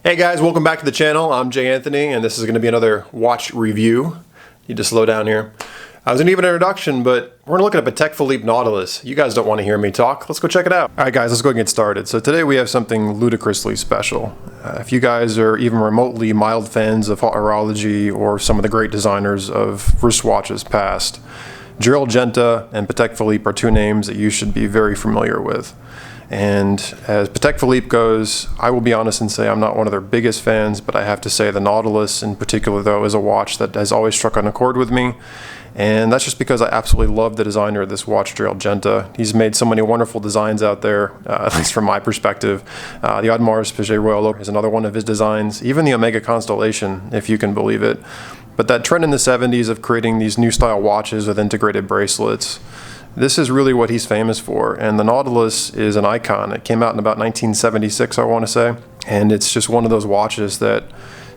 Hey guys, welcome back to the channel. I'm Jay Anthony, and this is going to be another watch review. Need to slow down here. I was going to give an introduction, but we're going to look at a Patek Philippe Nautilus. You guys don't want to hear me talk. Let's go check it out. All right guys, let's go and get started. So today we have something ludicrously special. If you guys are even remotely mild fans of horology or some of the great designers of wristwatches past, Gerald Genta and Patek Philippe are two names that you should be very familiar with. And as Patek Philippe goes, I will be honest and say I'm not one of their biggest fans, but I have to say the Nautilus in particular though is a watch that has always struck an chord with me. And that's just because I absolutely love the designer of this watch, Gerald Genta. He's made so many wonderful designs out there, at least from my perspective. The Audemars Piguet Royal Oak is another one of his designs, even the Omega Constellation, if you can believe it. But that trend in the 70s of creating these new style watches with integrated bracelets, this is really what he's famous for, and the Nautilus is an icon. It came out in about 1976, I want to say, and it's just one of those watches that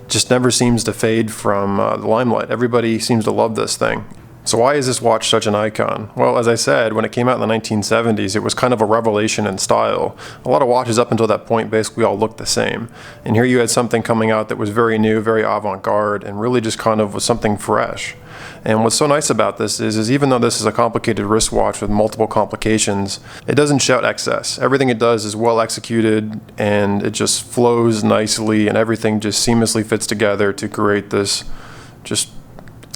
just never seems to fade from the limelight. Everybody seems to love this thing. So why is this watch such an icon? Well, as I said, when it came out in the 1970s, it was kind of a revelation in style. A lot of watches up until that point basically all looked the same. And here you had something coming out that was very new, very avant-garde, and really just kind of was something fresh. And what's so nice about this is even though this is a complicated wristwatch with multiple complications, it doesn't shout excess. Everything it does is well executed, and it just flows nicely, and everything just seamlessly fits together to create this just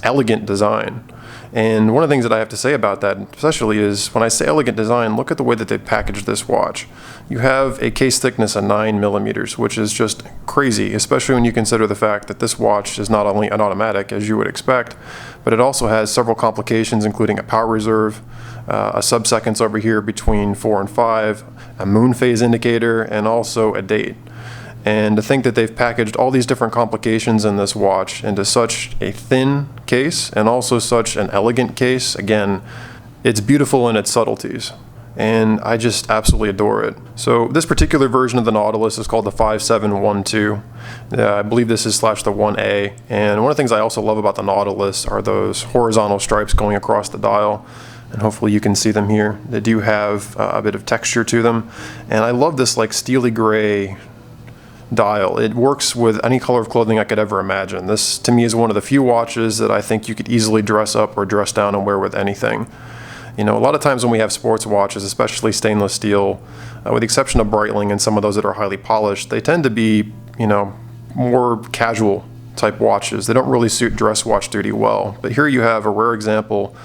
elegant design. And one of the things that I have to say about that especially is when I say elegant design, look at the way that they packaged this watch. You have a case thickness of 9 millimeters, which is just crazy, especially when you consider the fact that this watch is not only an automatic, as you would expect, but it also has several complications, including a power reserve, a sub-seconds over here between 4 and 5, a moon phase indicator, and also a date. And to think that they've packaged all these different complications in this watch into such a thin case and also such an elegant case, again, it's beautiful in its subtleties. And I just absolutely adore it. So this particular version of the Nautilus is called the 5712. I believe this is /the 1A. And one of the things I also love about the Nautilus are those horizontal stripes going across the dial. And hopefully you can see them here. They do have a bit of texture to them. And I love this like steely gray dial. It works with any color of clothing I could ever imagine. This to me is one of the few watches that I think you could easily dress up or dress down and wear with anything. You know, a lot of times when we have sports watches, especially stainless steel, with the exception of Breitling and some of those that are highly polished, they tend to be, you know, more casual type watches. They don't really suit dress watch duty well. But here you have a rare example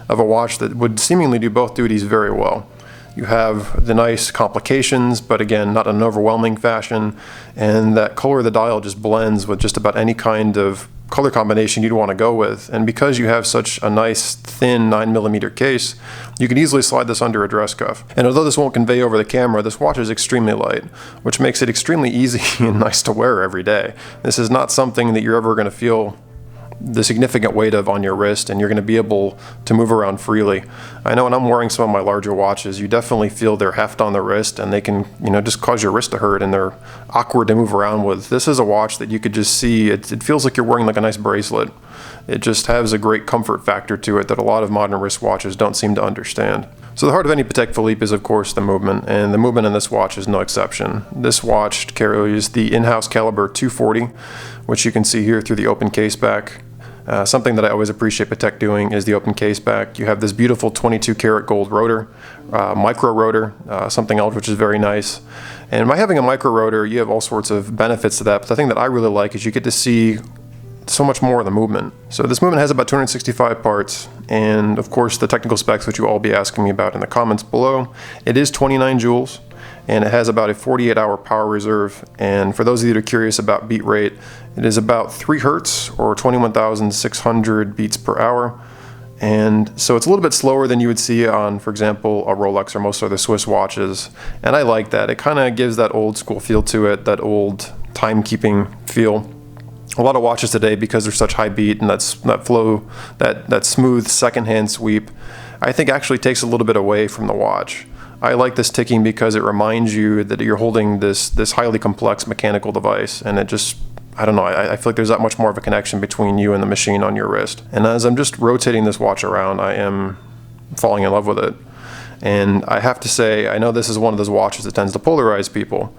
of a watch that would seemingly do both duties very well. You have the nice complications, but again, not in an overwhelming fashion, and that color of the dial just blends with just about any kind of color combination you'd want to go with. And because you have such a nice thin 9mm case, you can easily slide this under a dress cuff. And although this won't convey over the camera, this watch is extremely light, which makes it extremely easy and nice to wear every day. This is not something that you're ever going to feel the significant weight of on your wrist, and you're going to be able to move around freely. I know when I'm wearing some of my larger watches, you definitely feel their heft on the wrist, and they can, you know, just cause your wrist to hurt, and they're awkward to move around with. This is a watch that you could just see, it feels like you're wearing like a nice bracelet. It just has a great comfort factor to it that a lot of modern wristwatches don't seem to understand. So the heart of any Patek Philippe is of course the movement, and the movement in this watch is no exception. This watch carries the in-house caliber 240, which you can see here through the open case back. Something that I always appreciate Patek doing is the open case back. You have this beautiful 22 karat gold rotor, micro rotor, something else which is very nice. And by having a micro rotor, you have all sorts of benefits to that, but the thing that I really like is you get to see so much more of the movement. So this movement has about 265 parts, and of course the technical specs which you all be asking me about in the comments below. It is 29 joules, and it has about a 48-hour power reserve. And for those of you that are curious about beat rate, it is about 3 hertz or 21,600 beats per hour. And so it's a little bit slower than you would see on, for example, a Rolex or most other Swiss watches. And I like that. It kind of gives that old school feel to it, that old timekeeping feel. A lot of watches today, because they're such high beat and that flow, that smooth second-hand sweep, I think actually takes a little bit away from the watch. I like this ticking because it reminds you that you're holding this highly complex mechanical device, and it just, I don't know, I feel like there's that much more of a connection between you and the machine on your wrist. And as I'm just rotating this watch around, I am falling in love with it. And I have to say, I know this is one of those watches that tends to polarize people.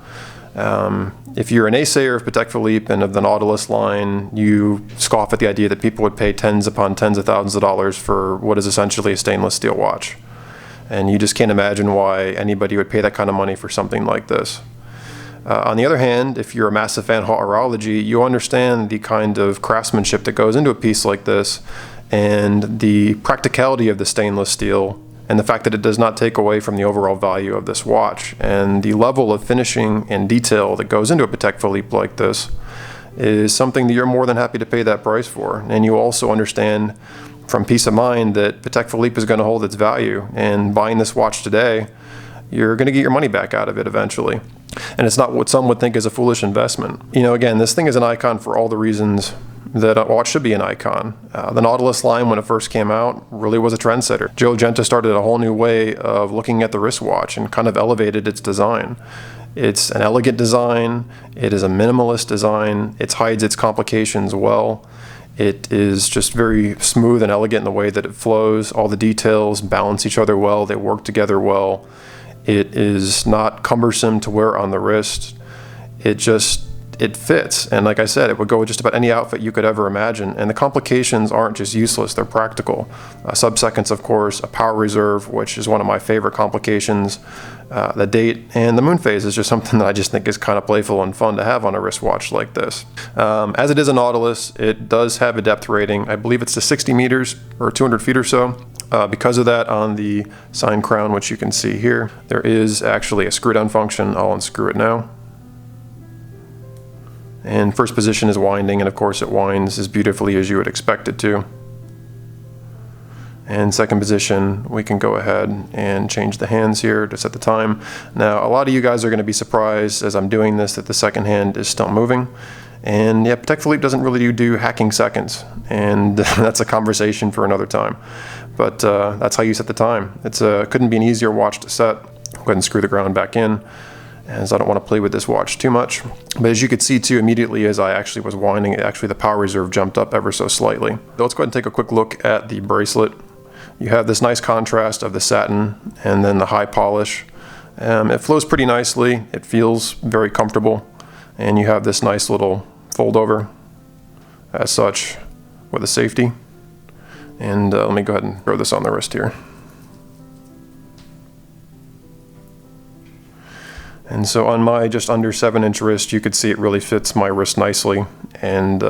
If you're an naysayer of Patek Philippe and of the Nautilus line, you scoff at the idea that people would pay tens upon tens of thousands of dollars for what is essentially a stainless steel watch. And you just can't imagine why anybody would pay that kind of money for something like this. On the other hand, if you're a massive fan of horology, you understand the kind of craftsmanship that goes into a piece like this and the practicality of the stainless steel and the fact that it does not take away from the overall value of this watch. And the level of finishing and detail that goes into a Patek Philippe like this is something that you're more than happy to pay that price for. And you also understand from peace of mind that Patek Philippe is going to hold its value, and buying this watch today, you're going to get your money back out of it eventually. And it's not what some would think is a foolish investment. You know, again, this thing is an icon for all the reasons that a watch should be an icon. The Nautilus line, when it first came out, really was a trendsetter. Gerald Genta started a whole new way of looking at the wristwatch and kind of elevated its design. It's an elegant design, it is a minimalist design, it hides its complications well. It is just very smooth and elegant in the way that it flows. All the details balance each other well, they work together well. It is not cumbersome to wear on the wrist. It fits, and like I said, it would go with just about any outfit you could ever imagine, and the complications aren't just useless, they're practical. Sub-seconds, of course, a power reserve, which is one of my favorite complications, the date, and the moon phase is just something that I just think is kind of playful and fun to have on a wristwatch like this. As it is a Nautilus, it does have a depth rating. I believe it's to 60 meters, or 200 feet or so. Because of that, on the sign crown, which you can see here, there is actually a screw down function. I'll unscrew it now. And first position is winding, and of course it winds as beautifully as you would expect it to. And second position, we can go ahead and change the hands here to set the time. Now, a lot of you guys are going to be surprised as I'm doing this that the second hand is still moving. And yeah, Patek Philippe doesn't really do hacking seconds, and that's a conversation for another time. But that's how you set the time. It's couldn't be an easier watch to set. Go ahead and screw the ground back in, as I don't want to play with this watch too much. But as you could see too, immediately as I actually was winding, actually the power reserve jumped up ever so slightly. So let's go ahead and take a quick look at the bracelet. You have this nice contrast of the satin and then the high polish. It flows pretty nicely, it feels very comfortable, and you have this nice little fold over as such with a safety. And let me go ahead and throw this on the wrist here. And so on my just under 7-inch wrist, you could see it really fits my wrist nicely, and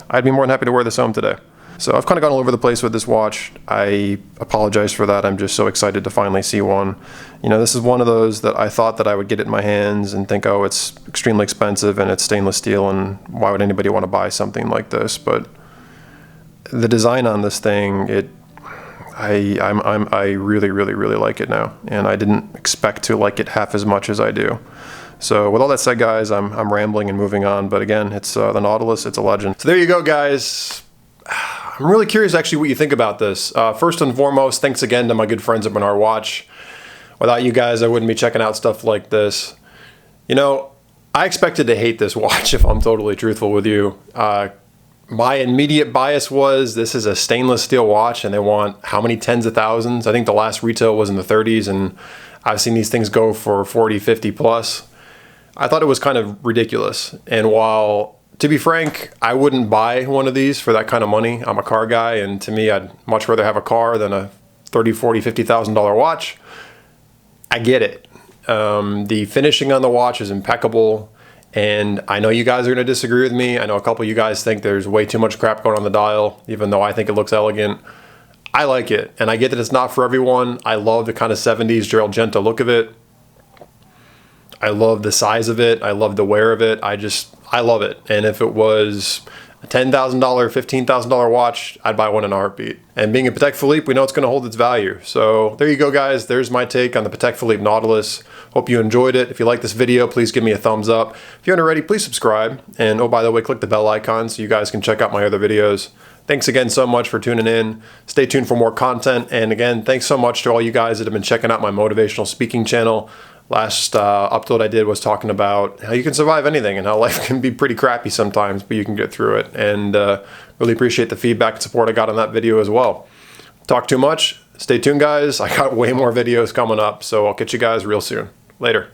I'd be more than happy to wear this home today. So I've kind of gone all over the place with this watch. I apologize for that. I'm just so excited to finally see one. You know, this is one of those that I thought that I would get it in my hands and think, oh, it's extremely expensive and it's stainless steel, and why would anybody want to buy something like this? But the design on this thing, I really, really, really like it now, and I didn't expect to like it half as much as I do. So with all that said, guys, I'm rambling and moving on, but again, it's the Nautilus, it's a legend. So there you go, guys. I'm really curious actually what you think about this. First and foremost, thanks again to my good friends at Bernard Watch. Without you guys, I wouldn't be checking out stuff like this. You know, I expected to hate this watch, if I'm totally truthful with you. My immediate bias was this is a stainless steel watch and they want how many tens of thousands? I think the last retail was in the 30s, and I've seen these things go for 40, 50 plus. I thought it was kind of ridiculous. And while, to be frank, I wouldn't buy one of these for that kind of money. I'm a car guy, and to me, I'd much rather have a car than a $30, $40, $50,000 watch. I get it. The finishing on the watch is impeccable. And I know you guys are going to disagree with me. I know a couple of you guys think there's way too much crap going on the dial, even though I think it looks elegant. I like it, and I get that it's not for everyone. I love the kind of 70s Gerald Genta look of it. I love the size of it. I love the wear of it. I love it. And if it was a $10,000, $15,000 watch, I'd buy one in a heartbeat. And being a Patek Philippe, we know it's going to hold its value. So there you go, guys. There's my take on the Patek Philippe Nautilus. Hope you enjoyed it. If you like this video, please give me a thumbs up. If you aren't already, please subscribe. And oh, by the way, click the bell icon so you guys can check out my other videos. Thanks again so much for tuning in. Stay tuned for more content. And again, thanks so much to all you guys that have been checking out my motivational speaking channel. Last upload I did was talking about how you can survive anything and how life can be pretty crappy sometimes, but you can get through it. And really appreciate the feedback and support I got on that video as well. Talk too much. Stay tuned, guys. I got way more videos coming up, so I'll catch you guys real soon. Later.